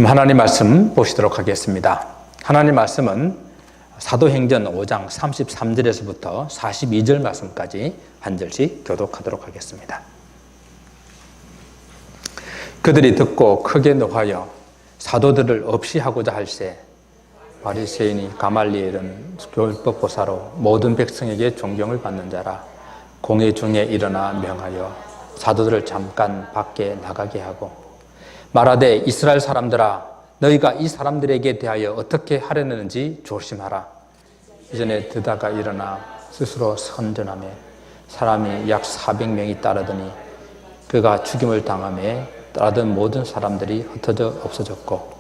하나님 말씀 보시도록 하겠습니다. 하나님 말씀은 사도행전 5장 33절에서부터 42절 말씀까지 한 절씩 교독하도록 하겠습니다. 그들이 듣고 크게 노하여 사도들을 없이 하고자 할세 바리새인이 가말리엘은 율법 보사로 모든 백성에게 존경을 받는 자라. 공회 중에 일어나 명하여 사도들을 잠깐 밖에 나가게 하고 말하되 이스라엘 사람들아 너희가 이 사람들에게 대하여 어떻게 하려는지 조심하라. 이전에 드다가 일어나 스스로 선전하며 사람이 약 400명이 따르더니 그가 죽임을 당하며 따르던 모든 사람들이 흩어져 없어졌고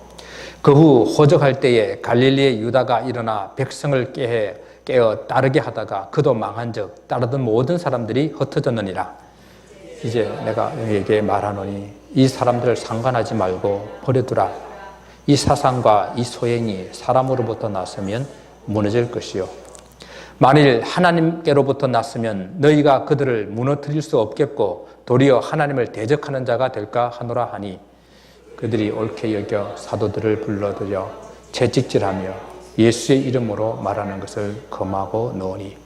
그 후 호적할 때에 갈릴리의 유다가 일어나 백성을 깨어 따르게 하다가 그도 망한즉 따르던 모든 사람들이 흩어졌느니라. 이제 내가 너희에게 말하노니 이 사람들을 상관하지 말고 버려두라. 이 사상과 이 소행이 사람으로부터 났으면 무너질 것이요 만일 하나님께로부터 났으면 너희가 그들을 무너뜨릴 수 없겠고 도리어 하나님을 대적하는 자가 될까 하노라 하니 그들이 옳게 여겨 사도들을 불러들여 채찍질하며 예수의 이름으로 말하는 것을 금하고 넣으니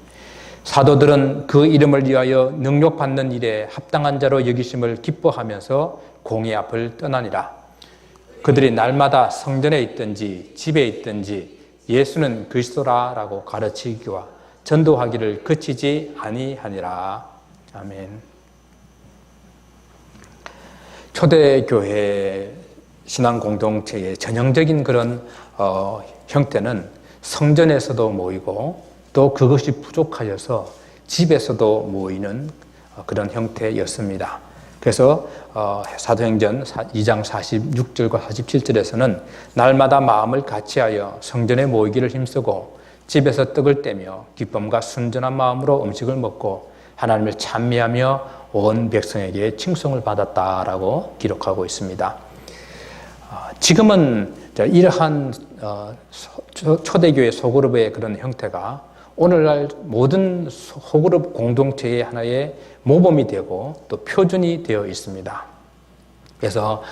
사도들은 그 이름을 위하여 능력받는 일에 합당한 자로 여기심을 기뻐하면서 공회 앞을 떠나니라. 그들이 날마다 성전에 있든지 집에 있든지 예수는 그리스도라라고 가르치기와 전도하기를 그치지 아니하니라. 아멘. 초대교회 신앙 공동체의 전형적인 그런 형태는 성전에서도 모이고 또 그것이 부족하여서 집에서도 모이는 그런 형태였습니다. 그래서 사도행전 2장 46절과 47절에서는 날마다 마음을 같이하여 성전에 모이기를 힘쓰고 집에서 떡을 떼며 기쁨과 순전한 마음으로 음식을 먹고 하나님을 찬미하며 온 백성에게 칭송을 받았다라고 기록하고 있습니다. 지금은 이러한 초대교회 소그룹의 그런 형태가 오늘날 모든 소그룹 공동체의 하나의 모범이 되고 또 표준이 되어 있습니다. 그래서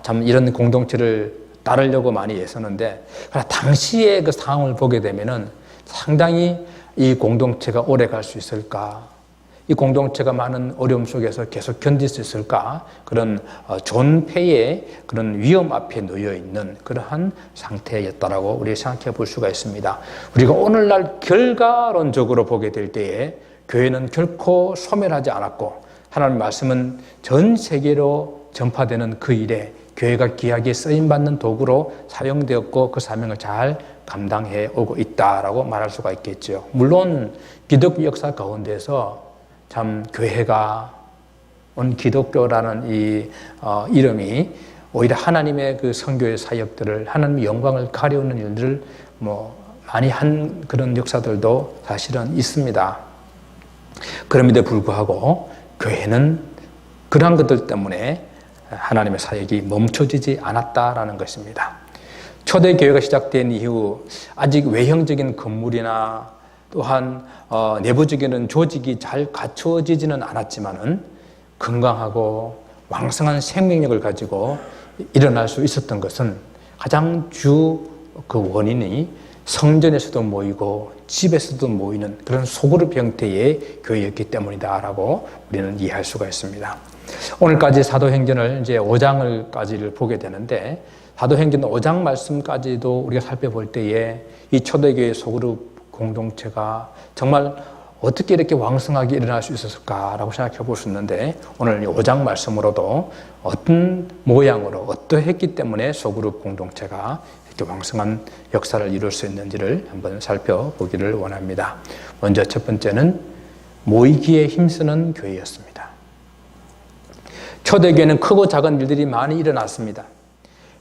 참 이런 공동체를 따르려고 많이 애쓰는데 당시의 그 상황을 보게 되면은 상당히 이 공동체가 오래 갈 수 있을까? 이 공동체가 많은 어려움 속에서 계속 견딜 수 있을까? 그런 존폐의 그런 위험 앞에 놓여 있는 그러한 상태였다라고 우리가 생각해 볼 수가 있습니다. 우리가 오늘날 결과론적으로 보게 될 때에 교회는 결코 소멸하지 않았고 하나님의 말씀은 전 세계로 전파되는 그 일에 교회가 귀하게 쓰임받는 도구로 사용되었고 그 사명을 잘 감당해 오고 있다라고 말할 수가 있겠죠. 물론 기독교 역사 가운데서 참 교회가 온 기독교라는 이 이름이 오히려 하나님의 그 선교의 사역들을 하나님의 영광을 가려우는 일들을 많이 한 그런 역사들도 사실은 있습니다. 그럼에도 불구하고 교회는 그러한 것들 때문에 하나님의 사역이 멈춰지지 않았다라는 것입니다. 초대교회가 시작된 이후 아직 외형적인 건물이나 또한 내부적인 조직이 잘 갖추어지지는 않았지만은 건강하고 왕성한 생명력을 가지고 일어날 수 있었던 것은 가장 그 원인이 성전에서도 모이고 집에서도 모이는 그런 소그룹 형태의 교회였기 때문이다라고 우리는 이해할 수가 있습니다. 오늘까지 사도행전을 이제 5장을까지를 보게 되는데 사도행전 5장 말씀까지도 우리가 살펴볼 때에 이 초대교회 소그룹 공동체가 정말 어떻게 이렇게 왕성하게 일어날 수 있었을까라고 생각해 볼 수 있는데 오늘 5장 말씀으로도 어떤 모양으로 어떠했기 때문에 소그룹 공동체가 이렇게 왕성한 역사를 이룰 수 있는지를 한번 살펴보기를 원합니다. 먼저 첫 번째는 모이기에 힘쓰는 교회였습니다. 초대교회는 크고 작은 일들이 많이 일어났습니다.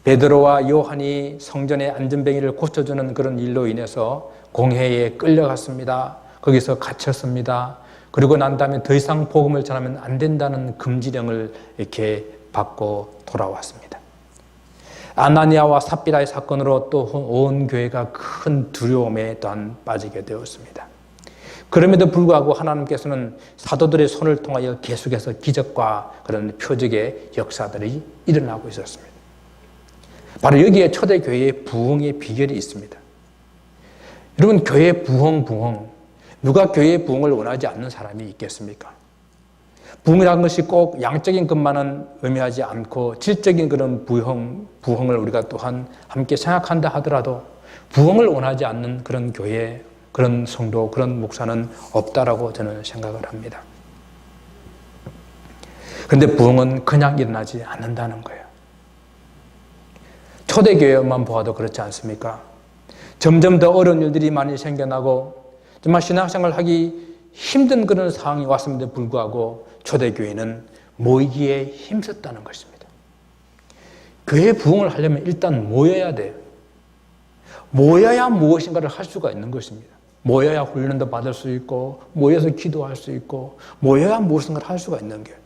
베드로와 요한이 성전의 안전뱅이를 고쳐주는 그런 일로 인해서 공회에 끌려갔습니다. 거기서 갇혔습니다. 그리고 난 다음에 더 이상 복음을 전하면 안 된다는 금지령을 이렇게 받고 돌아왔습니다. 아나니아와 삽비라의 사건으로 또 온 교회가 큰 두려움에 또한 빠지게 되었습니다. 그럼에도 불구하고 하나님께서는 사도들의 손을 통하여 계속해서 기적과 그런 표적의 역사들이 일어나고 있었습니다. 바로 여기에 초대교회의 부흥의 비결이 있습니다. 여러분, 교회 부흥. 누가 교회의 부흥을 원하지 않는 사람이 있겠습니까? 부흥이라는 것이 꼭 양적인 것만은 의미하지 않고 질적인 그런 부흥을 우리가 또한 함께 생각한다 하더라도 부흥을 원하지 않는 그런 교회, 그런 성도, 그런 목사는 없다라고 저는 생각을 합니다. 그런데 부흥은 그냥 일어나지 않는다는 거예요. 초대교회만 보아도 그렇지 않습니까? 점점 더 어려운 일들이 많이 생겨나고 정말 신앙생활을 하기 힘든 그런 상황이 왔음에도 불구하고 초대교회는 모이기에 힘썼다는 것입니다. 교회 부흥을 하려면 일단 모여야 돼요. 모여야 무엇인가를 할 수가 있는 것입니다. 모여야 훈련도 받을 수 있고 모여서 기도할 수 있고 모여야 무엇인가를 할 수가 있는 거예요.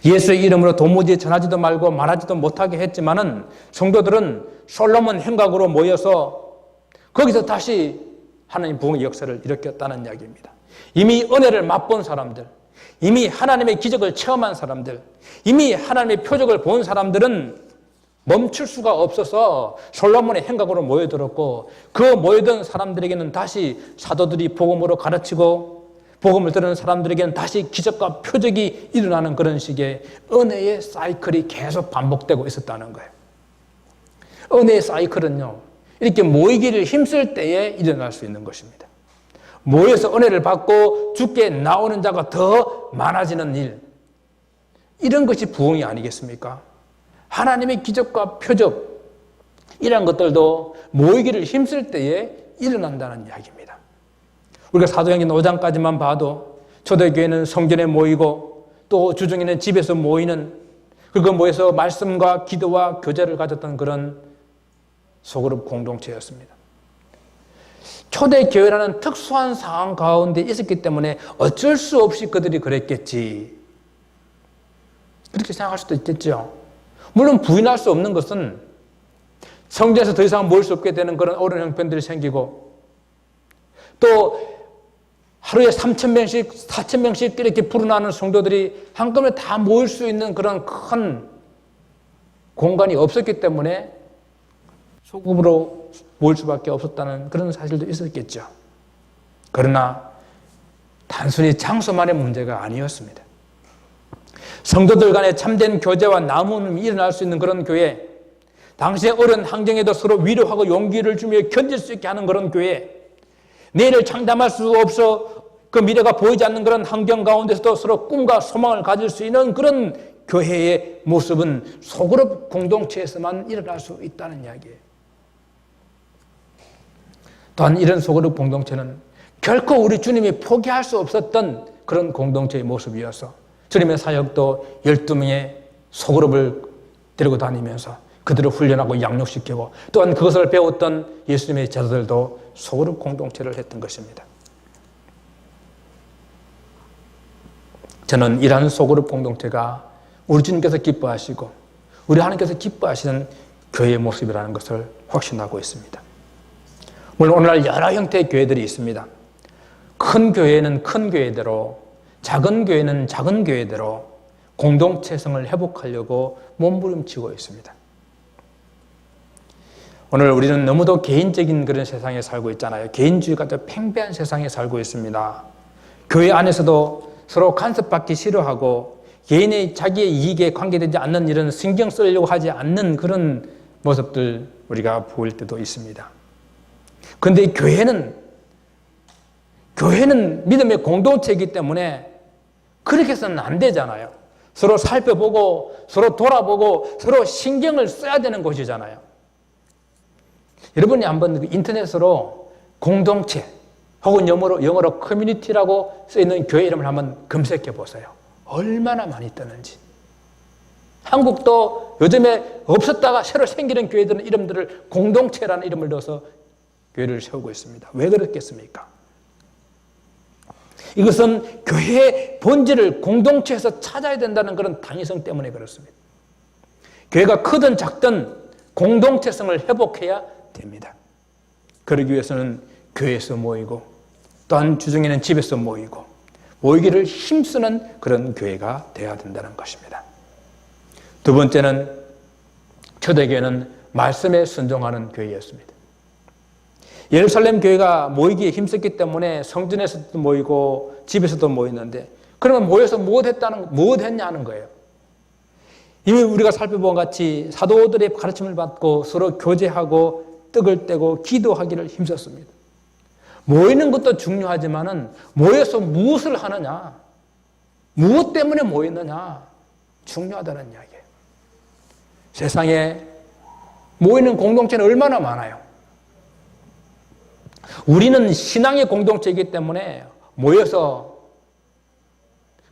예수의 이름으로 도무지 전하지도 말고 말하지도 못하게 했지만은 성도들은 솔로몬 행각으로 모여서 거기서 다시 하나님 부흥의 역사를 일으켰다는 이야기입니다. 이미 은혜를 맛본 사람들, 이미 하나님의 기적을 체험한 사람들, 이미 하나님의 표적을 본 사람들은 멈출 수가 없어서 솔로몬의 행각으로 모여들었고 그 모여든 사람들에게는 다시 사도들이 복음으로 가르치고 복음을 들은 사람들에게는 다시 기적과 표적이 일어나는 그런 식의 은혜의 사이클이 계속 반복되고 있었다는 거예요. 은혜의 사이클은요, 이렇게 모이기를 힘쓸 때에 일어날 수 있는 것입니다. 모여서 은혜를 받고 주께 나오는 자가 더 많아지는 일, 이런 것이 부흥이 아니겠습니까? 하나님의 기적과 표적, 이런 것들도 모이기를 힘쓸 때에 일어난다는 이야기입니다. 우리가 사도행전 5장까지만 봐도 초대교회는 성전에 모이고 또 주중에는 집에서 모이는, 그리고 모여서 말씀과 기도와 교제를 가졌던 그런 소그룹 공동체였습니다. 초대교회라는 특수한 상황 가운데 있었기 때문에 어쩔 수 없이 그들이 그랬겠지, 그렇게 생각할 수도 있겠죠. 물론 부인할 수 없는 것은 성전에서 더 이상 모일 수 없게 되는 그런 어려운 형편들이 생기고 또 하루에 3,000명씩 4,000명씩 이렇게 불어나는 성도들이 한꺼번에 다 모일 수 있는 그런 큰 공간이 없었기 때문에 소grup으로 모일 수밖에 없었다는 그런 사실도 있었겠죠. 그러나 단순히 장소만의 문제가 아니었습니다. 성도들 간의 참된 교제와 나눔이 일어날 수 있는 그런 교회, 당시의 어려운 환경에도 서로 위로하고 용기를 주며 견딜 수 있게 하는 그런 교회, 내일을 장담할 수 없어 그 미래가 보이지 않는 그런 환경 가운데서도 서로 꿈과 소망을 가질 수 있는 그런 교회의 모습은 소그룹 공동체에서만 일어날 수 있다는 이야기예요. 또한 이런 소그룹 공동체는 결코 우리 주님이 포기할 수 없었던 그런 공동체의 모습이어서 주님의 사역도 12명의 소그룹을 데리고 다니면서 그들을 훈련하고 양육시키고 또한 그것을 배웠던 예수님의 제자들도 소그룹 공동체를 했던 것입니다. 저는 이러한 소그룹 공동체가 우리 주님께서 기뻐하시고 우리 하나님께서 기뻐하시는 교회의 모습이라는 것을 확신하고 있습니다. 물론 오늘날 여러 형태의 교회들이 있습니다. 큰 교회는 큰 교회대로, 작은 교회는 작은 교회대로 공동체성을 회복하려고 몸부림치고 있습니다. 오늘 우리는 너무도 개인적인 그런 세상에 살고 있잖아요. 개인주의가 더 팽배한 세상에 살고 있습니다. 교회 안에서도 서로 간섭받기 싫어하고 개인의 자기의 이익에 관계되지 않는 이런 신경 쓰려고 하지 않는 그런 모습들 우리가 보일 때도 있습니다. 그런데 교회는 믿음의 공동체이기 때문에 그렇게 해서는 안 되잖아요. 서로 살펴보고 서로 돌아보고 서로 신경을 써야 되는 곳이잖아요. 여러분이 한번 인터넷으로 공동체 혹은 영어로 커뮤니티라고 쓰여있는 교회 이름을 한번 검색해 보세요. 얼마나 많이 뜨는지. 한국도 요즘에 없었다가 새로 생기는 교회들은 이름들을 공동체라는 이름을 넣어서 교회를 세우고 있습니다. 왜 그렇겠습니까? 이것은 교회의 본질을 공동체에서 찾아야 된다는 그런 당위성 때문에 그렇습니다. 교회가 크든 작든 공동체성을 회복해야 됩니다. 그러기 위해서는 교회에서 모이고 또한 주중에는 집에서 모이기를 힘쓰는 그런 교회가 되어야 된다는 것입니다. 두 번째는 초대교회는 말씀에 순종하는 교회였습니다. 예루살렘 교회가 모이기에 힘썼기 때문에 성전에서도 모이고 집에서도 모였는데, 그러면 모여서 무엇 했냐는 거예요. 이미 우리가 살펴본 같이 사도들의 가르침을 받고 서로 교제하고 떡을 떼고 기도하기를 힘썼습니다. 모이는 것도 중요하지만은 모여서 무엇을 하느냐, 무엇 때문에 모였느냐 중요하다는 이야기예요. 세상에 모이는 공동체는 얼마나 많아요. 우리는 신앙의 공동체이기 때문에 모여서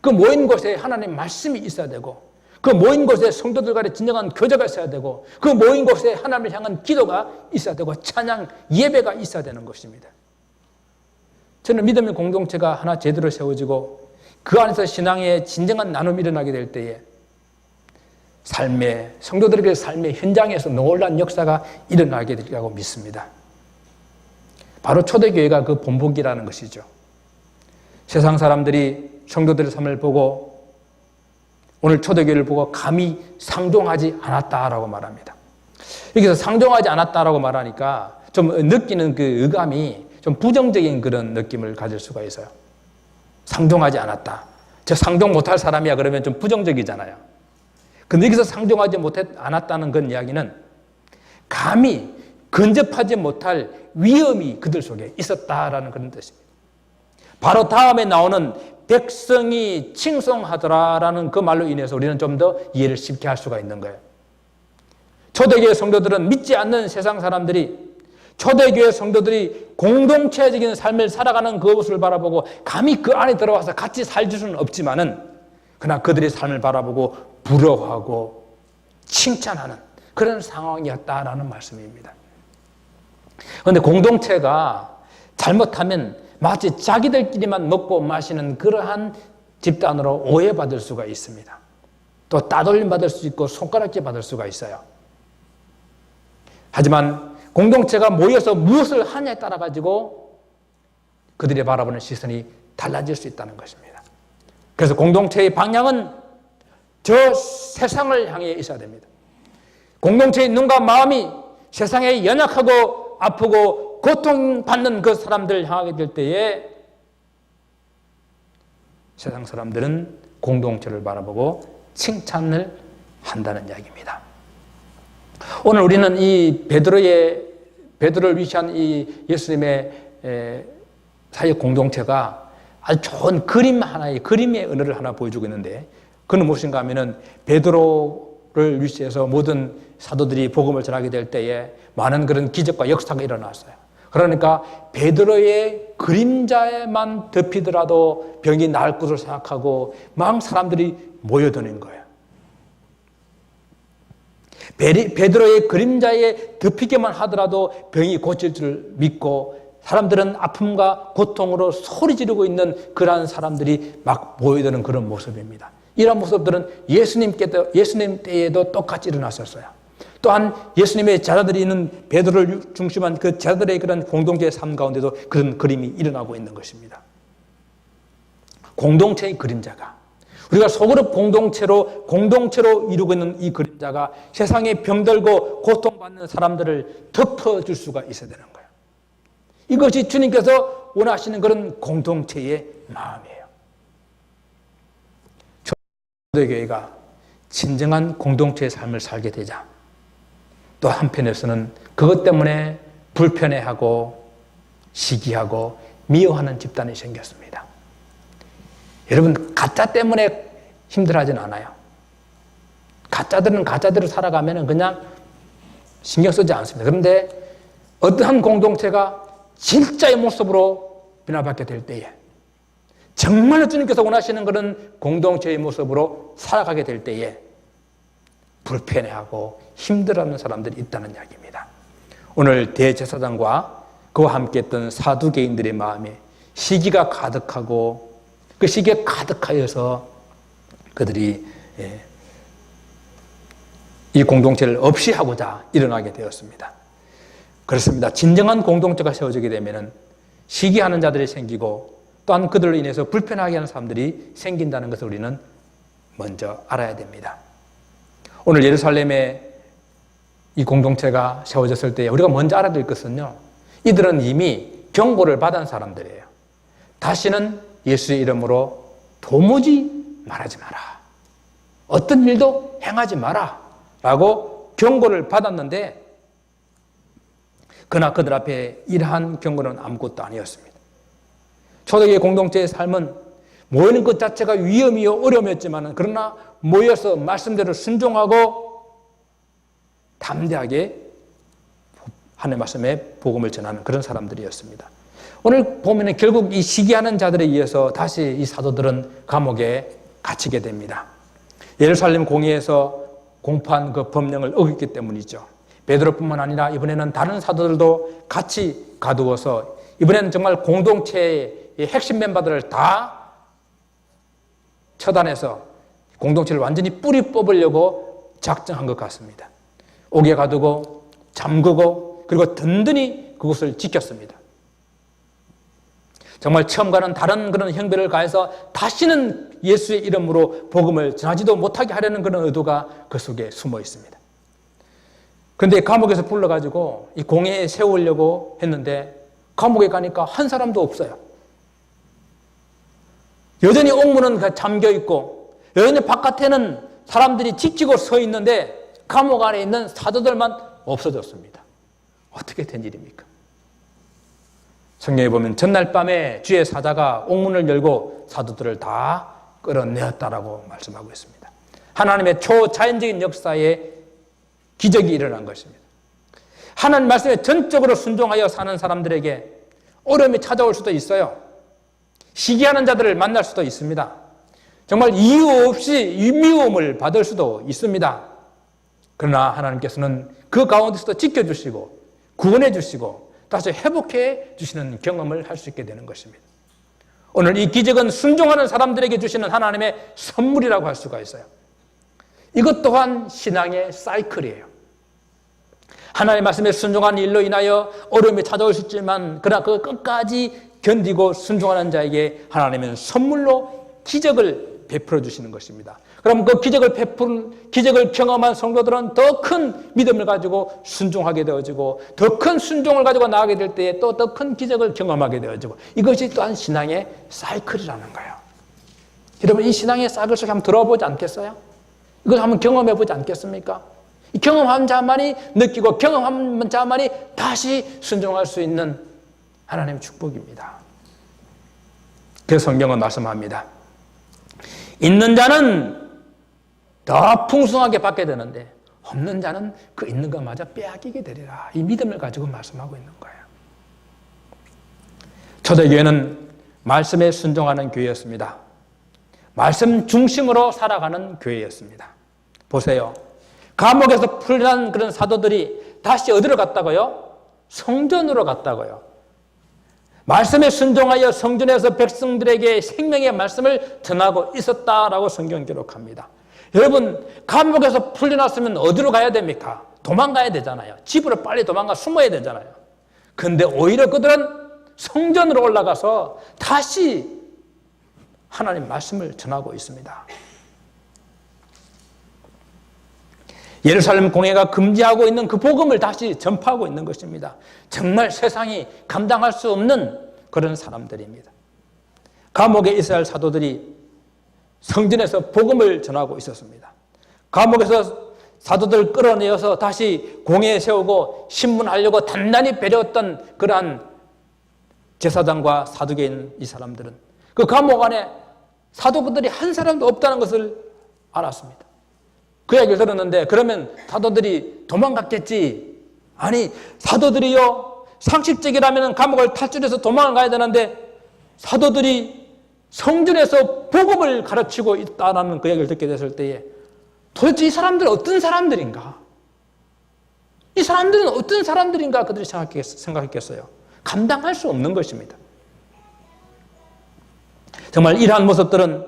그 모인 곳에 하나님 말씀이 있어야 되고, 그 모인 곳에 성도들 간에 진정한 교제가 있어야 되고, 그 모인 곳에 하나님을 향한 기도가 있어야 되고, 찬양 예배가 있어야 되는 것입니다. 저는 믿음의 공동체가 하나 제대로 세워지고 그 안에서 신앙의 진정한 나눔이 일어나게 될 때에 성도들에게 삶의 현장에서 놀라운 역사가 일어나게 되리라고 믿습니다. 바로 초대교회가 그 본보기라는 것이죠. 세상 사람들이 성도들의 삶을 보고 오늘 초대교회를 보고 감히 상종하지 않았다라고 말합니다. 여기서 상종하지 않았다라고 말하니까 좀 느끼는 그 의감이 좀 부정적인 그런 느낌을 가질 수가 있어요. 상종하지 않았다. 저 상종 못할 사람이야 그러면 좀 부정적이잖아요. 근데 여기서 상종하지 않았다는 그 이야기는 감히 근접하지 못할 위험이 그들 속에 있었다라는 그런 뜻입니다. 바로 다음에 나오는 백성이 칭송하더라라는 그 말로 인해서 우리는 좀 더 이해를 쉽게 할 수가 있는 거예요. 초대교회 성도들은 믿지 않는 세상 사람들이 초대교회 성도들이 공동체적인 삶을 살아가는 그것을 바라보고 감히 그 안에 들어와서 같이 살 수는 없지만은 그러나 그들의 삶을 바라보고 부러워하고 칭찬하는 그런 상황이었다라는 말씀입니다. 그런데 공동체가 잘못하면 마치 자기들끼리만 먹고 마시는 그러한 집단으로 오해받을 수가 있습니다. 또 따돌림 받을 수 있고 손가락질 받을 수가 있어요. 하지만 공동체가 모여서 무엇을 하냐에 따라 가지고 그들이 바라보는 시선이 달라질 수 있다는 것입니다. 그래서 공동체의 방향은 저 세상을 향해 있어야 됩니다. 공동체의 눈과 마음이 세상에 연약하고 아프고 고통받는 그 사람들을 향하게 될 때에 세상 사람들은 공동체를 바라보고 칭찬을 한다는 이야기입니다. 오늘 우리는 이 베드로를 위시한 이 예수님의 사역 공동체가 아주 좋은 그림의 언어를 하나 보여주고 있는데, 그는 무엇인가 하면은 베드로를 위시해서 모든 사도들이 복음을 전하게 될 때에 많은 그런 기적과 역사가 일어났어요. 그러니까 베드로의 그림자에만 덮이더라도 병이 나을 것을 생각하고 막 사람들이 모여드는 거예요. 베드로의 그림자에 덮이기만 하더라도 병이 고칠 줄 믿고 사람들은 아픔과 고통으로 소리 지르고 있는 그러한 사람들이 막 모여드는 그런 모습입니다. 이런 모습들은 예수님 때에도 똑같이 일어났었어요. 또한 예수님의 제자들이 있는 베드로를 중심한 그 제자들의 그런 공동체의 삶 가운데도 그런 그림이 일어나고 있는 것입니다. 공동체의 그림자가, 우리가 소그룹 공동체로 이루고 있는 이 그림자가 세상에 병들고 고통받는 사람들을 덮어줄 수가 있어야 되는 거예요. 이것이 주님께서 원하시는 그런 공동체의 마음이에요. 초대교회가 진정한 공동체의 삶을 살게 되자 또 한편에서는 그것 때문에 불편해하고 시기하고 미워하는 집단이 생겼습니다. 여러분, 가짜 때문에 힘들어하진 않아요. 가짜들은 가짜대로 살아가면 그냥 신경 쓰지 않습니다. 그런데 어떠한 공동체가 진짜의 모습으로 변화받게 될 때에, 정말로 주님께서 원하시는 그런 공동체의 모습으로 살아가게 될 때에 불편해하고 힘들어하는 사람들이 있다는 이야기입니다. 오늘 대제사장과 그와 함께 했던 사두개인들의 마음에 시기가 가득하고 그 시기에 가득하여서 그들이 이 공동체를 없이 하고자 일어나게 되었습니다. 그렇습니다. 진정한 공동체가 세워지게 되면 시기하는 자들이 생기고 또한 그들로 인해서 불편하게 하는 사람들이 생긴다는 것을 우리는 먼저 알아야 됩니다. 오늘 예루살렘에 이 공동체가 세워졌을 때 우리가 먼저 알아야 될 것은요, 이들은 이미 경고를 받은 사람들이에요. 다시는 예수의 이름으로 도무지 말하지 마라. 어떤 일도 행하지 마라. 라고 경고를 받았는데, 그러나 그들 앞에 이러한 경고는 아무것도 아니었습니다. 초대교회 공동체의 삶은 모이는 것 자체가 위험이요 어려움이었지만, 그러나 모여서 말씀대로 순종하고 담대하게 하나님의 말씀에 복음을 전하는 그런 사람들이었습니다. 오늘 보면은 결국 이 시기하는 자들에 의해서 다시 이 사도들은 감옥에 갇히게 됩니다. 예루살렘 공의에서 공포한 그 법령을 어겼기 때문이죠. 베드로뿐만 아니라 이번에는 다른 사도들도 같이 가두어서 이번에는 정말 공동체의 핵심 멤버들을 다 처단해서 공동체를 완전히 뿌리 뽑으려고 작정한 것 같습니다. 옥에 가두고 잠그고 그리고 든든히 그곳을 지켰습니다. 정말 처음과는 다른 그런 형벌을 가해서 다시는 예수의 이름으로 복음을 전하지도 못하게 하려는 그런 의도가 그 속에 숨어 있습니다. 그런데 감옥에서 불러가지고 이 공회에 세우려고 했는데 감옥에 가니까 한 사람도 없어요. 여전히 옥문은 잠겨 있고 여전히 바깥에는 사람들이 지키고 서 있는데 감옥 안에 있는 사도들만 없어졌습니다. 어떻게 된 일입니까? 성경에 보면 전날 밤에 주의 사자가 옥문을 열고 사도들을 다 끌어내었다라고 말씀하고 있습니다. 하나님의 초자연적인 역사에 기적이 일어난 것입니다. 하나님 말씀에 전적으로 순종하여 사는 사람들에게 어려움이 찾아올 수도 있어요. 시기하는 자들을 만날 수도 있습니다. 정말 이유 없이 미움을 받을 수도 있습니다. 그러나 하나님께서는 그 가운데서도 지켜주시고 구원해 주시고 다시 회복해 주시는 경험을 할 수 있게 되는 것입니다. 오늘 이 기적은 순종하는 사람들에게 주시는 하나님의 선물이라고 할 수가 있어요. 이것 또한 신앙의 사이클이에요. 하나님의 말씀에 순종한 일로 인하여 어려움이 찾아올 수 있지만 그러나 그 끝까지 견디고 순종하는 자에게 하나님은 선물로 기적을 베풀어 주시는 것입니다. 그럼 그 기적을 경험한 성도들은 더 큰 믿음을 가지고 순종하게 되어지고 더 큰 순종을 가지고 나아가게 될 때에 또 더 큰 기적을 경험하게 되어지고 이것이 또한 신앙의 사이클이라는 거예요. 여러분 이 신앙의 사이클 속에 한번 들어보지 않겠어요? 이걸 한번 경험해 보지 않겠습니까? 이 경험한 자만이 느끼고 경험한 자만이 다시 순종할 수 있는 하나님의 축복입니다. 그래서 성경은 말씀합니다. 있는 자는 더 풍성하게 받게 되는데 없는 자는 그 있는 것마저 빼앗기게 되리라. 이 믿음을 가지고 말씀하고 있는 거예요. 초대교회는 말씀에 순종하는 교회였습니다. 말씀 중심으로 살아가는 교회였습니다. 보세요. 감옥에서 풀려난 그런 사도들이 다시 어디로 갔다고요? 성전으로 갔다고요. 말씀에 순종하여 성전에서 백성들에게 생명의 말씀을 전하고 있었다라고 성경 기록합니다. 여러분 감옥에서 풀려났으면 어디로 가야 됩니까? 도망가야 되잖아요. 집으로 빨리 도망가 숨어야 되잖아요. 그런데 오히려 그들은 성전으로 올라가서 다시 하나님 말씀을 전하고 있습니다. 예루살렘 공회가 금지하고 있는 그 복음을 다시 전파하고 있는 것입니다. 정말 세상이 감당할 수 없는 그런 사람들입니다. 감옥에 이스라엘 사도들이 성전에서 복음을 전하고 있었습니다. 감옥에서 사도들을 끌어내어서 다시 공회에 세우고 신문하려고 단단히 배려했던 그러한 제사장과 사두개인 이 사람들은 그 감옥 안에 사도들이 한 사람도 없다는 것을 알았습니다. 그 얘기를 들었는데 그러면 사도들이 도망갔겠지. 아니 사도들이요 상식적이라면 감옥을 탈출해서 도망을 가야 되는데 사도들이 성전에서 복음을 가르치고 있다는 그 얘기를 듣게 됐을 때에 도대체 이 사람들은 어떤 사람들인가? 이 사람들은 어떤 사람들인가 그들이 생각했겠어요. 감당할 수 없는 것입니다. 정말 이러한 모습들은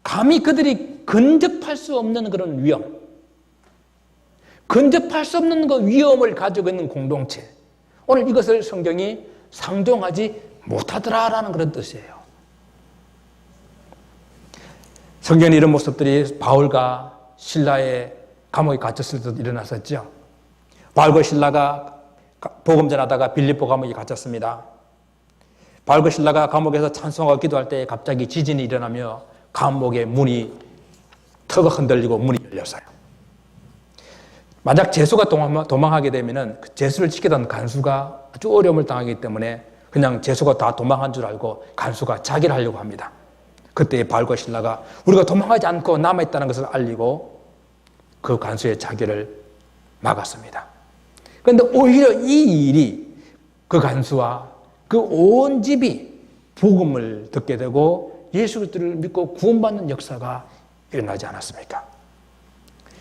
감히 그들이 근접할 수 없는 그런 위험, 근접할 수 없는 그 위험을 가지고 있는 공동체. 오늘 이것을 성경이 상종하지 못하더라라는 그런 뜻이에요. 성경에 이런 모습들이 바울과 실라의 감옥에 갇혔을 때도 일어났었죠. 바울과 신라가 복음 전하다가 빌립보 감옥에 갇혔습니다. 바울과 신라가 감옥에서 찬송하고 기도할 때 갑자기 지진이 일어나며 감옥의 문이 턱을 흔들리고 문이 열렸어요. 만약 제수가 도망하게 되면 제수를 지키던 간수가 아주 어려움을 당하기 때문에 그냥 제수가 다 도망한 줄 알고 간수가 자기를 하려고 합니다. 그때 바울과 신라가 우리가 도망하지 않고 남아있다는 것을 알리고 그 간수의 자기를 막았습니다. 그런데 오히려 이 일이 그 간수와 그 온 집이 복음을 듣게 되고 예수 그리스도를 믿고 구원받는 역사가 일어나지 않았습니까?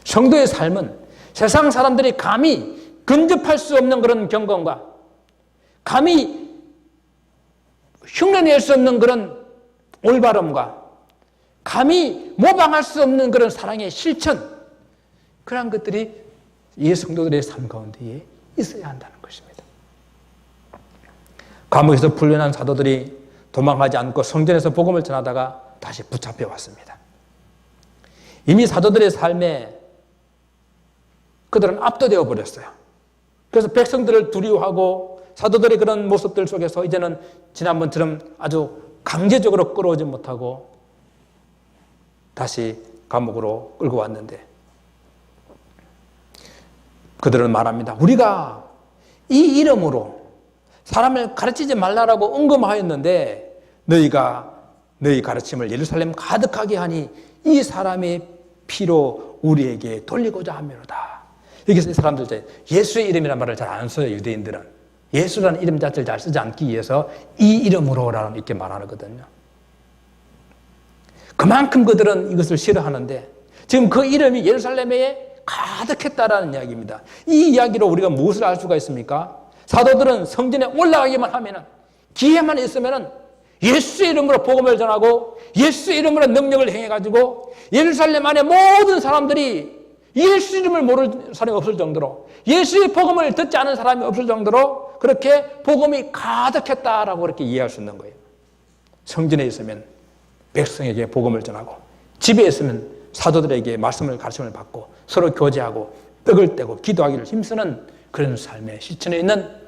성도의 삶은 세상 사람들이 감히 근접할 수 없는 그런 경건과 감히 흉내낼 수 없는 그런 올바름과 감히 모방할 수 없는 그런 사랑의 실천, 그런 것들이 예수 성도들의 삶 가운데에 있어야 한다는 것입니다. 감옥에서 풀려난 사도들이 도망하지 않고 성전에서 복음을 전하다가 다시 붙잡혀 왔습니다. 이미 사도들의 삶에 그들은 압도되어 버렸어요. 그래서 백성들을 두려워하고 사도들의 그런 모습들 속에서 이제는 지난번처럼 아주 강제적으로 끌어오지 못하고 다시 감옥으로 끌고 왔는데 그들은 말합니다. 우리가 이 이름으로 사람을 가르치지 말라라고 언급하였는데 너희가 너희 가르침을 예루살렘 가득하게 하니 이 사람의 피로 우리에게 돌리고자 함이로다. 여기서 이 사람들 예수의 이름이라는 말을 잘 안 써요. 유대인들은 예수라는 이름 자체를 잘 쓰지 않기 위해서 이 이름으로라는 이렇게 말하거든요. 그만큼 그들은 이것을 싫어하는데 지금 그 이름이 예루살렘에 가득했다라는 이야기입니다. 이 이야기로 우리가 무엇을 알 수가 있습니까? 사도들은 성전에 올라가기만 하면은 기회만 있으면은 예수의 이름으로 복음을 전하고 예수의 이름으로 능력을 행해가지고 예루살렘 안에 모든 사람들이 예수 이름을 모르는 사람이 없을 정도로 예수의 복음을 듣지 않은 사람이 없을 정도로 그렇게 복음이 가득했다라고 그렇게 이해할 수 있는 거예요. 성전에 있으면 백성에게 복음을 전하고 집에 있으면 사도들에게 말씀을 가르침을 받고 서로 교제하고 떡을 떼고 기도하기를 힘쓰는 그런 삶의 실천에 있는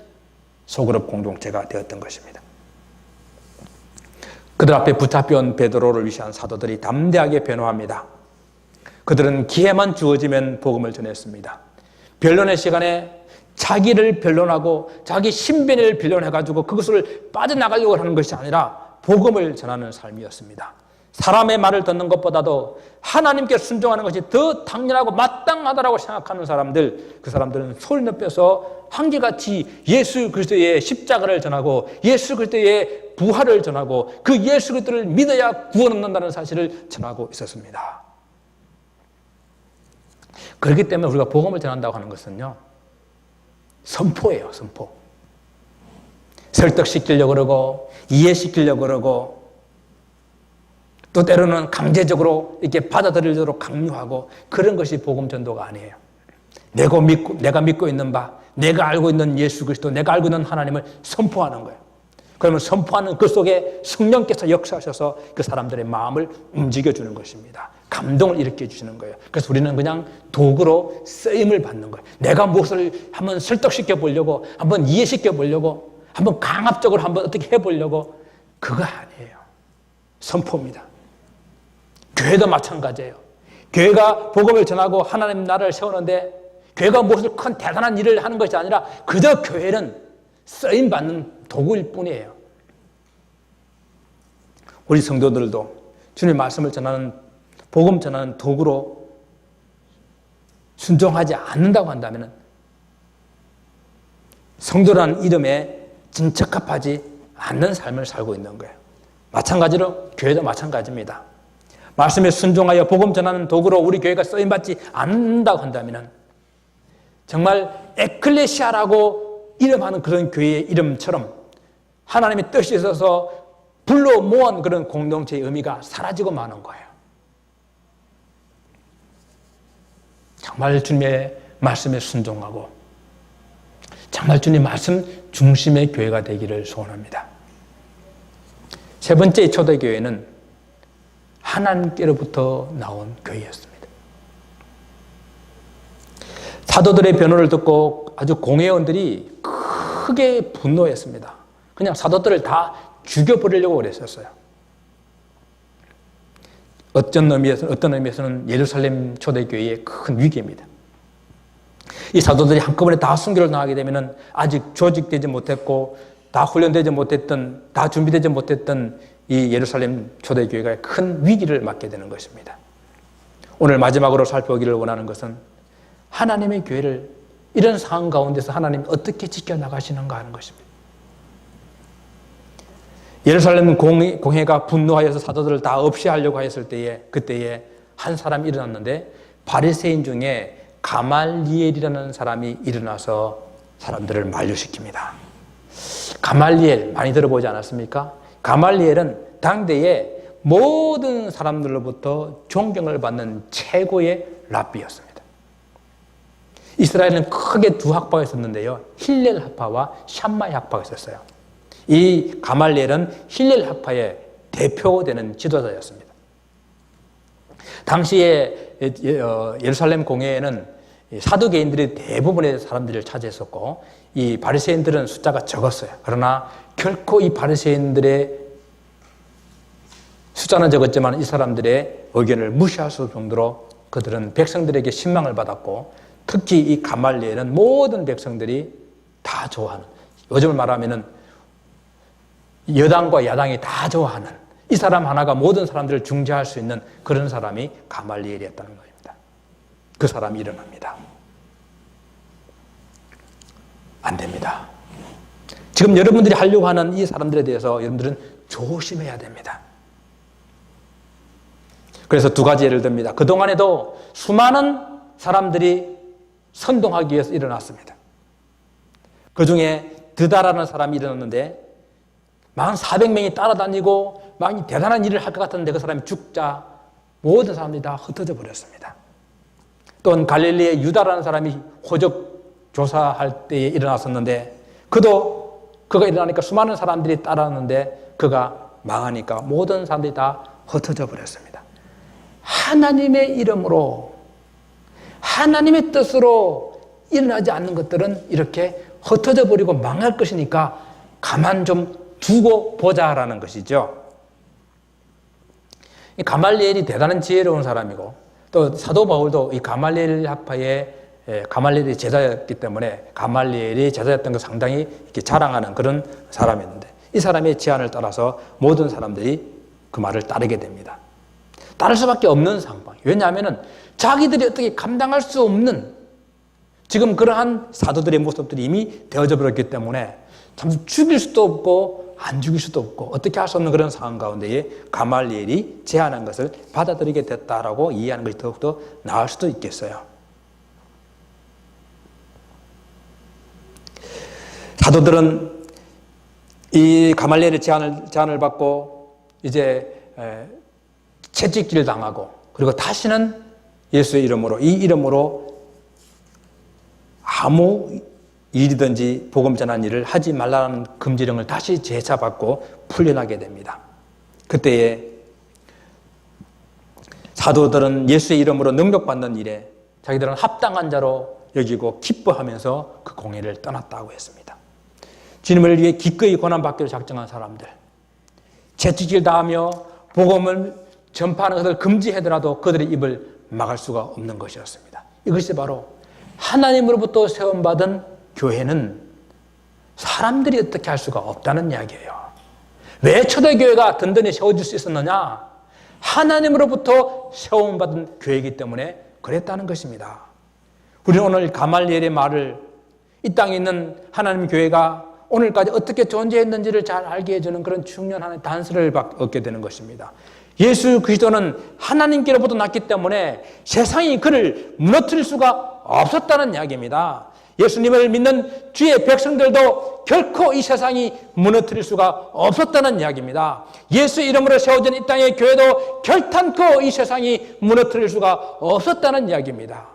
소그룹 공동체가 되었던 것입니다. 그들 앞에 붙잡혀온 베드로를 위시한 사도들이 담대하게 변호합니다. 그들은 기회만 주어지면 복음을 전했습니다. 변론의 시간에 자기를 변론하고 자기 신변을 변론해가지고 그것을 빠져나가려고 하는 것이 아니라 복음을 전하는 삶이었습니다. 사람의 말을 듣는 것보다도 하나님께 순종하는 것이 더 당연하고 마땅하다고 생각하는 사람들, 그 사람들은 소리 높여서 한결같이 예수 그리스도의 십자가를 전하고 예수 그리스도의 부활을 전하고 그 예수 그리스도를 믿어야 구원 얻는다는 사실을 전하고 있었습니다. 그렇기 때문에 우리가 복음을 전한다고 하는 것은요, 선포예요, 선포. 설득시키려고 그러고 이해시키려고 그러고 또 때로는 강제적으로 이렇게 받아들이도록 강요하고 그런 것이 복음 전도가 아니에요. 내가 믿고 있는 바, 내가 알고 있는 예수 그리스도, 내가 알고 있는 하나님을 선포하는 거예요. 그러면 선포하는 그 속에 성령께서 역사하셔서 그 사람들의 마음을 움직여주는 것입니다. 감동을 일으켜 주시는 거예요. 그래서 우리는 그냥 도구로 쓰임을 받는 거예요. 내가 무엇을 한번 설득시켜 보려고, 한번 이해시켜 보려고, 한번 강압적으로 한번 어떻게 해보려고, 그거 아니에요. 선포입니다. 교회도 마찬가지예요. 교회가 복음을 전하고 하나님 나라를 세우는데 교회가 무엇을 큰 대단한 일을 하는 것이 아니라 그저 교회는 쓰임받는 도구일 뿐이에요. 우리 성도들도 주님의 말씀을 전하는, 복음 전하는 도구로 순종하지 않는다고 한다면 성도라는 이름에 진척합하지 않는 삶을 살고 있는 거예요. 마찬가지로 교회도 마찬가지입니다. 말씀에 순종하여 복음 전하는 도구로 우리 교회가 쓰임받지 않는다고 한다면 정말 에클레시아라고 이름하는 그런 교회의 이름처럼 하나님의 뜻이 있어서 불러 모은 그런 공동체의 의미가 사라지고 마는 거예요. 정말 주님의 말씀에 순종하고 정말 주님 말씀 중심의 교회가 되기를 소원합니다. 세 번째 초대교회는 하나님께로부터 나온 교회였습니다. 사도들의 변호를 듣고 아주 공회원들이 크게 분노했습니다. 그냥 사도들을 다 죽여버리려고 그랬었어요. 어떤 의미에서는 예루살렘 초대교회의 큰 위기입니다. 이 사도들이 한꺼번에 다 순교를 당하게 되면 아직 조직되지 못했고 다 훈련되지 못했던, 다 준비되지 못했던 이 예루살렘 초대교회가 큰 위기를 맞게 되는 것입니다. 오늘 마지막으로 살펴보기를 원하는 것은 하나님의 교회를 이런 상황 가운데서 하나님이 어떻게 지켜나가시는가 하는 것입니다. 예루살렘 공회가 분노하여서 사도들을 다 없이 하려고 했을 때에 그때에 한 사람이 일어났는데 바리새인 중에 가말리엘이라는 사람이 일어나서 사람들을 만류시킵니다. 가말리엘 많이 들어보지 않았습니까? 가말리엘은 당대의 모든 사람들로부터 존경을 받는 최고의 랍비였습니다. 이스라엘은 크게 두 학파가 있었는데요. 힐렐 학파와 샴마이 학파가 있었어요. 이 가말리엘은 힐렐 학파의 대표되는 지도자였습니다. 당시에 예루살렘 공회에는 사두개인들이 대부분의 사람들을 차지했었고 이 바리새인들은 숫자가 적었어요. 그러나 결코 이 바리새인들의 숫자는 적었지만 이 사람들의 의견을 무시할 수 없을 정도로 그들은 백성들에게 신망을 받았고 특히 이 가말리엘은 모든 백성들이 다 좋아하는, 요즘을 말하면 여당과 야당이 다 좋아하는 이 사람 하나가 모든 사람들을 중재할 수 있는 그런 사람이 가말리엘이었다는 겁니다. 그 사람이 일어납니다. 안 됩니다. 지금 여러분들이 하려고 하는 이 사람들에 대해서 여러분들은 조심해야 됩니다. 그래서 두 가지 예를 듭니다. 그동안에도 수많은 사람들이 선동하기 위해서 일어났습니다. 그 중에 드다라는 사람이 일어났는데 400명이 따라다니고 막 대단한 일을 할 것 같았는데 그 사람이 죽자 모든 사람들이 다 흩어져 버렸습니다. 또한 갈릴리의 유다라는 사람이 호적 조사할 때에 일어났었는데 그가 일어나니까 수많은 사람들이 따라왔는데 그가 망하니까 모든 사람들이 다 흩어져 버렸습니다. 하나님의 이름으로 하나님의 뜻으로 일어나지 않는 것들은 이렇게 흩어져 버리고 망할 것이니까 가만 좀 두고 보자라는 것이죠. 가말리엘이 대단한 지혜로운 사람이고 또 사도 바울도 이 가말리엘 학파의 가말리엘이 제자였기 때문에 가말리엘이 제자였던 걸 상당히 이렇게 자랑하는 그런 사람이었는데 이 사람의 제안을 따라서 모든 사람들이 그 말을 따르게 됩니다. 따를 수밖에 없는 상황. 왜냐하면 자기들이 어떻게 감당할 수 없는 지금 그러한 사도들의 모습들이 이미 되어져 버렸기 때문에 참 죽일 수도 없고 안 죽일 수도 없고 어떻게 할 수 없는 그런 상황 가운데에 가말리엘이 제안한 것을 받아들이게 됐다라고 이해하는 것이 더욱더 나을 수도 있겠어요. 사도들은 이 가말리엘의 제안을 받고 이제 채찍질 당하고 그리고 다시는 예수의 이름으로 이 이름으로 아무 일이든지 복음 전한 일을 하지 말라는 금지령을 다시 재차받고 풀려나게 됩니다. 그때에 사도들은 예수의 이름으로 능력받는 일에 자기들은 합당한 자로 여기고 기뻐하면서 그 공회를 떠났다고 했습니다. 주님을 위해 기꺼이 고난받기로 작정한 사람들, 채찍질 당하며 복음을 전파하는 것을 금지하더라도 그들의 입을 막을 수가 없는 것이었습니다. 이것이 바로 하나님으로부터 세움받은 교회는 사람들이 어떻게 할 수가 없다는 이야기예요. 왜 초대교회가 든든히 세워질 수 있었느냐? 하나님으로부터 세움받은 교회이기 때문에 그랬다는 것입니다. 우리는 오늘 가말리엘의 말을 이 땅에 있는 하나님 교회가 오늘까지 어떻게 존재했는지를 잘 알게 해주는 그런 중요한 단서를 얻게 되는 것입니다. 예수 그리스도는 하나님께로부터 났기 때문에 세상이 그를 무너뜨릴 수가 없었다는 이야기입니다. 예수님을 믿는 주의 백성들도 결코 이 세상이 무너뜨릴 수가 없었다는 이야기입니다. 예수 이름으로 세워진 이 땅의 교회도 결탄코 이 세상이 무너뜨릴 수가 없었다는 이야기입니다.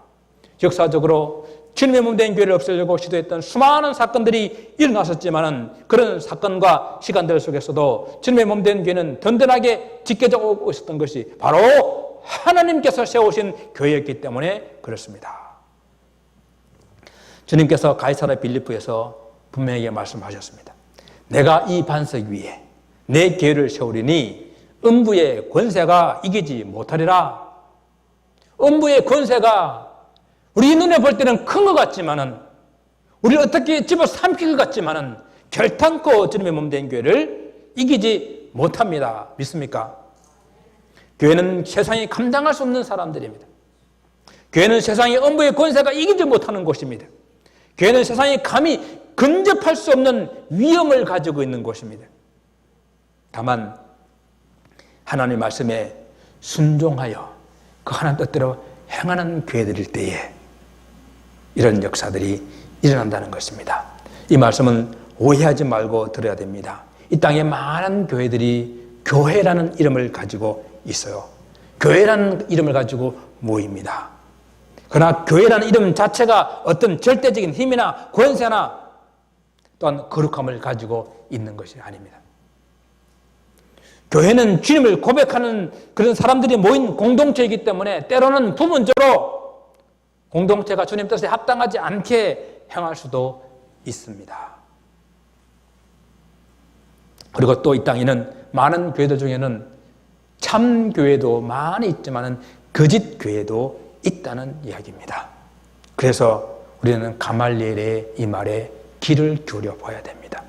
역사적으로 주님의 몸된 교회를 없애려고 시도했던 수많은 사건들이 일어났었지만 그런 사건과 시간들 속에서도 주님의 몸된 교회는 든든하게 지켜져 오고 있었던 것이 바로 하나님께서 세우신 교회였기 때문에 그렇습니다. 주님께서 가이사랴 빌립보에서 분명하게 말씀하셨습니다. 내가 이 반석 위에 내 교회를 세우리니 음부의 권세가 이기지 못하리라. 음부의 권세가 우리 눈에 볼 때는 큰 것 같지만은, 우리를 어떻게 집어삼킬 것 같지만은 결탄코 주님의 몸된 교회를 이기지 못합니다. 믿습니까? 교회는 세상이 감당할 수 없는 사람들입니다. 교회는 세상의 음부의 권세가 이기지 못하는 곳입니다. 교회는 세상이 감히 근접할 수 없는 위험을 가지고 있는 곳입니다. 다만 하나님의 말씀에 순종하여 그 하나님 뜻대로 행하는 교회들일 때에 이런 역사들이 일어난다는 것입니다. 이 말씀은 오해하지 말고 들어야 됩니다. 이 땅에 많은 교회들이 교회라는 이름을 가지고 있어요. 교회라는 이름을 가지고 모입니다. 그러나 교회라는 이름 자체가 어떤 절대적인 힘이나 권세나 또한 거룩함을 가지고 있는 것이 아닙니다. 교회는 주님을 고백하는 그런 사람들이 모인 공동체이기 때문에 때로는 부분적으로 공동체가 주님 뜻에 합당하지 않게 행할 수도 있습니다. 그리고 또 이 땅에는 많은 교회들 중에는 참 교회도 많이 있지만 거짓 교회도 있다는 이야기입니다. 그래서 우리는 가말리엘의 이 말에 귀를 기울여 봐야 됩니다.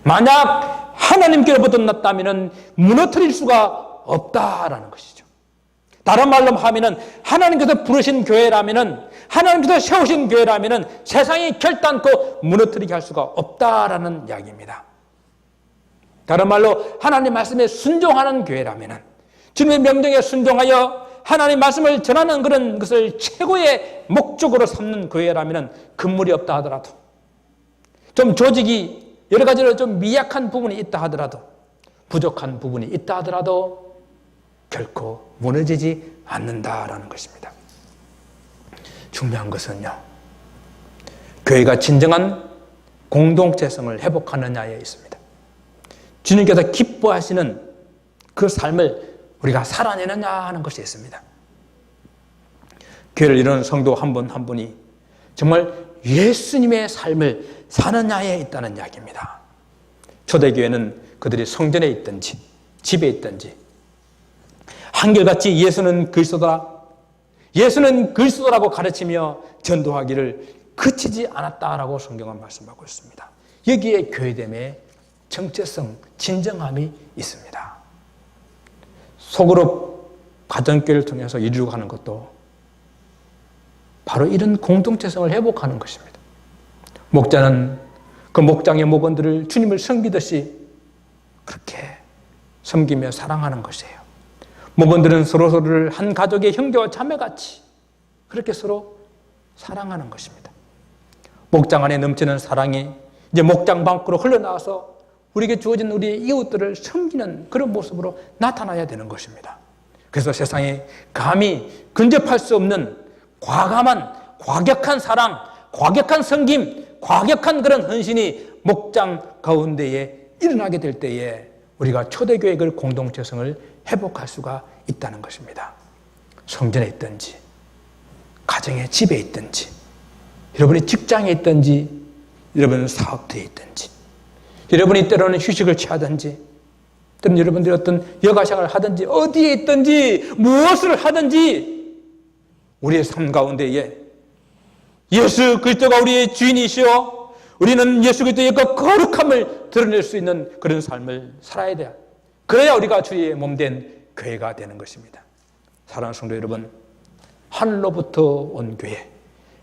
만약 하나님께로부터 났다면 무너뜨릴 수가 없다라는 것이죠. 다른 말로 하면 하나님께서 부르신 교회라면, 하나님께서 세우신 교회라면 세상이 결단코 무너뜨리게 할 수가 없다라는 이야기입니다. 다른 말로 하나님 말씀에 순종하는 교회라면, 주님의 명령에 순종하여 하나님 말씀을 전하는 그런 것을 최고의 목적으로 삼는 교회라면 금물이 없다 하더라도, 좀 조직이 여러 가지로 좀 미약한 부분이 있다 하더라도, 부족한 부분이 있다 하더라도 결코 무너지지 않는다라는 것입니다. 중요한 것은요, 교회가 진정한 공동체성을 회복하느냐에 있습니다. 주님께서 기뻐하시는 그 삶을 우리가 살아내느냐 하는 것이 있습니다. 교회를 이루는 성도 한 분 한 분이 정말 예수님의 삶을 사느냐에 있다는 이야기입니다. 초대교회는 그들이 성전에 있든지 집에 있든지 한결같이 예수는 그리스도다, 예수는 그리스도라고 가르치며 전도하기를 그치지 않았다라고 성경은 말씀하고 있습니다. 여기에 교회됨의 정체성, 진정함이 있습니다. 소그룹 가정교회를 통해서 이루어가는 것도 바로 이런 공동체성을 회복하는 것입니다. 목자는 그 목장의 목원들을 주님을 섬기듯이 그렇게 섬기며 사랑하는 것이에요. 목원들은 서로서로를 한 가족의 형제와 자매같이 그렇게 서로 사랑하는 것입니다. 목장 안에 넘치는 사랑이 이제 목장 밖으로 흘러나와서 우리에게 주어진 우리의 이웃들을 섬기는 그런 모습으로 나타나야 되는 것입니다. 그래서 세상에 감히 근접할 수 없는 과감한, 과격한 사랑, 과격한 섬김, 과격한 그런 헌신이 목장 가운데에 일어나게 될 때에 우리가 초대교회 그 공동체성을 회복할 수가 있다는 것입니다. 성전에 있든지, 가정의 집에 있든지, 여러분이 직장에 있든지, 여러분은 사업터에 있든지, 여러분이 때로는 휴식을 취하든지, 때로는 여러분들이 어떤 여가생활을 하든지, 어디에 있든지, 무엇을 하든지, 우리의 삶 가운데에 예수 그리스도가 우리의 주인이시오, 우리는 예수 그리스도의 그 거룩함을 드러낼 수 있는 그런 삶을 살아야 돼요. 그래야 우리가 주의 몸된 교회가 되는 것입니다. 사랑하는 성도 여러분, 하늘로부터 온 교회,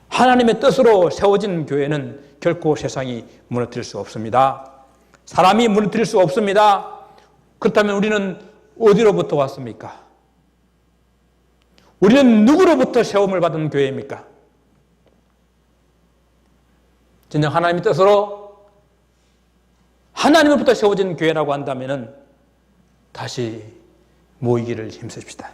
하나님의 뜻으로 세워진 교회는 결코 세상이 무너뜨릴 수 없습니다. 사람이 무너뜨릴 수 없습니다. 그렇다면 우리는 어디로부터 왔습니까? 우리는 누구로부터 세움을 받은 교회입니까? 진정 하나님의 뜻으로 하나님으로부터 세워진 교회라고 한다면 다시 모이기를 힘쓰십시다.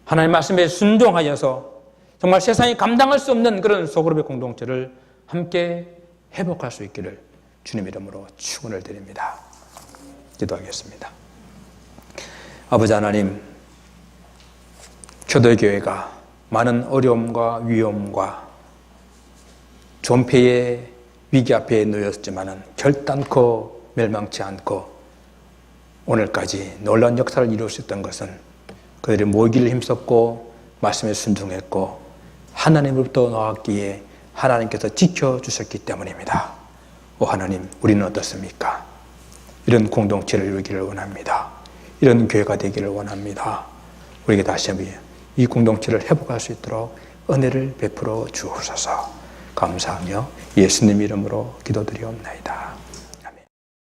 하나님 말씀에 순종하여서 정말 세상이 감당할 수 없는 그런 소그룹의 공동체를 함께 회복할 수 있기를 주님 이름으로 축원을 드립니다. 기도하겠습니다. 아버지 하나님, 초대교회가 많은 어려움과 위험과 존폐의 위기 앞에 놓였지만은 결단코 멸망치 않고 오늘까지 놀라운 역사를 이룰 수 있던 것은 그들이 모기를 힘썼고 말씀에 순종했고 하나님으로부터 나왔기에 하나님께서 지켜주셨기 때문입니다. 오 하나님, 우리는 어떻습니까? 이런 공동체를 이루기를 원합니다. 이런 교회가 되기를 원합니다. 우리에게 다시 한번 이 공동체를 회복할 수 있도록 은혜를 베풀어 주옵소서. 감사하며 예수님 이름으로 기도드리옵나이다.